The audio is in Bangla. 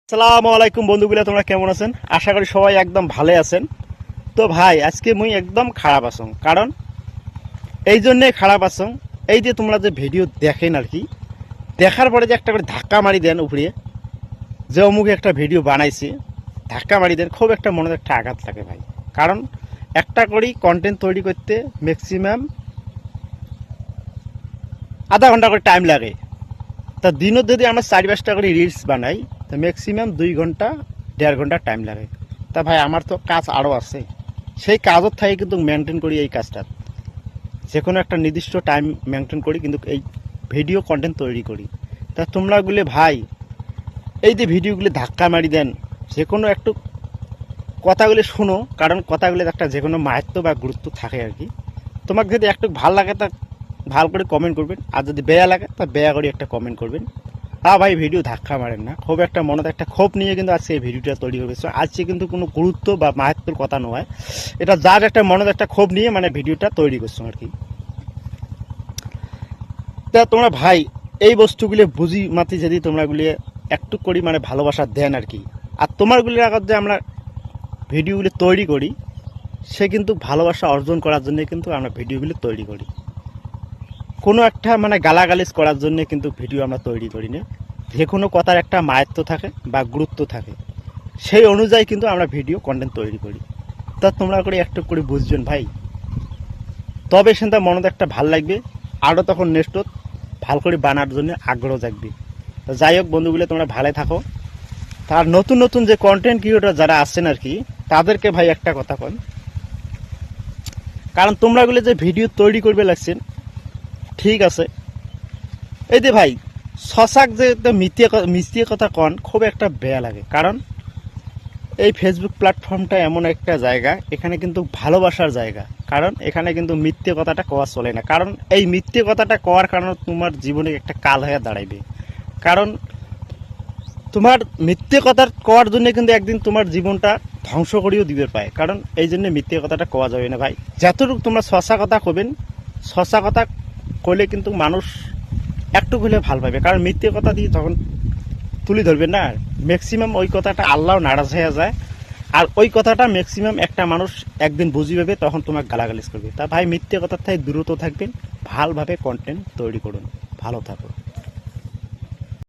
আসসালামু আলাইকুম বন্ধুগুলা, তোমরা কেমন আছেন? আশা করি সবাই একদম ভালো আছেন। তো ভাই, আজকে মুই একদম খারাপ আছং। কারণ এই জন্যে খারাপ আছং, এই যে তোমরা যে ভিডিও দেখেন আর কি, দেখার পরে যে একটা করে ধাক্কা মারি দেন উপরে, যে অমুকে একটা ভিডিও বানাইছে, ধাক্কা মারি দেন, খুব একটা মনে একটা আঘাত লাগে ভাই। কারণ একটা করেই কন্টেন্ট তৈরি করতে ম্যাক্সিমাম আধা ঘন্টা করে টাইম লাগে। তা দিনও যদি আমরা 4-5টা করে রিলস বানাই, তো ম্যাক্সিমাম 2 ঘন্টা 1.5 ঘন্টা টাইম লাগে। তা ভাই, আমার তো কাজ আরও আছে, সেই কাজের থেকে কিন্তু মেনটেন করি এই কাজটা, যে কোনো একটা নির্দিষ্ট টাইম মেনটেন করি কিন্তু এই ভিডিও কন্টেন্ট তৈরি করি। তা তোমরাগুলো ভাই, এই যে ভিডিওগুলি ধাক্কা মারি দেন, যে কোনো একটু কথাগুলি শোনো, কারণ কথাগুলি একটা যে কোনো মাহাত্ম্য বা গুরুত্ব থাকে আর কি। তোমাকে যদি একটু ভাল লাগে তা ভাল করে কমেন্ট করবেন, আর যদি বেয়া লাগে তা বেয়া করে একটা কমেন্ট করবেন। তা ভাই, ভিডিও ধাক্কা মারেন না। খুব একটা মনে একটা ক্ষোভ নিয়ে কিন্তু আজকে এই ভিডিওটা তৈরি করেছে। আজকে কিন্তু কোনো গুরুত্ব বা মাহাত্ম্যের কথা নয়, এটা যার একটা মনে একটা ক্ষোভ নিয়ে মানে ভিডিওটা তৈরি করছো আর কি। তা তোমরা ভাই, এই বস্তুগুলি বুঝি মাতি যদি তোমরাগুলি একটু করি মানে ভালোবাসা দেন আর কি। আর তোমারগুলির আগত যে আমরা ভিডিওগুলি তৈরি করি, সে কিন্তু ভালোবাসা অর্জন করার জন্য কিন্তু আমরা ভিডিওগুলি তৈরি করি। কোনো একটা মানে গালাগালিজ করার জন্য কিন্তু ভিডিও আমরা তৈরি করি না। যে কোনো কথার একটা মাহাত্ম্য থাকে বা গুরুত্ব থাকে, সেই অনুযায়ী কিন্তু আমরা ভিডিও কন্টেন্ট তৈরি করি। তা তোমরা করে একটু করে বুঝবেন ভাই, তবে সেটা মনে একটা ভাল লাগবে, আরও তখন নেক্সট ভাল করে বানার জন্য আগ্রহ জাগবে। তো যাই হোক বন্ধুগুলো, তোমরা ভালো থাকো। তার নতুন নতুন যে কন্টেন্ট ক্রিয়েটর যারা আসছেন আর কি, তাদেরকে ভাই একটা কথা কন, কারণ তোমরাগুলো যে ভিডিও তৈরি করবে লাগছেন, ঠিক আছে, এই যে ভাই শশাক যে মিথ্যে কথা কন, খুব একটা বেয়া লাগে। কারণ এই ফেসবুক প্ল্যাটফর্মটা এমন একটা জায়গা, এখানে কিন্তু ভালোবাসার জায়গা। কারণ এখানে কিন্তু মিথ্যে কথাটা কওয়া চলে না। কারণ এই মিথ্যে কথাটা কওয়ার কারণে তোমার জীবনে একটা কাল হয়ে দাঁড়াইবে। কারণ তোমার মিথ্যে কথা কওয়ার জন্য কিন্তু একদিন তোমার জীবনটা ধ্বংস করিও দিবে পায়। কারণ এই জন্য মিথ্যে কথাটা কওয়া যাবে না ভাই। যতটুকু তোমরা সঁচা কথা কবেন, সঁচা কথা কইলে কিন্তু মানুষ একটু হলে ভাল পাবে। কারণ মিথ্যে কথা দিয়ে তখন তুলে ধরবেন না, ম্যাক্সিমাম ওই কথাটা আল্লাহ নারাজ হয়ে যায়। আর ওই কথাটা ম্যাক্সিমাম একটা মানুষ একদিন বুঝি পাবে, তখন তোমাকে গালাগালিজ করবে। তা ভাই, মিথ্যে কথার থেকে দূরত থাকবেন, ভালোভাবে কন্টেন্ট তৈরি করুন। ভালো থাকো।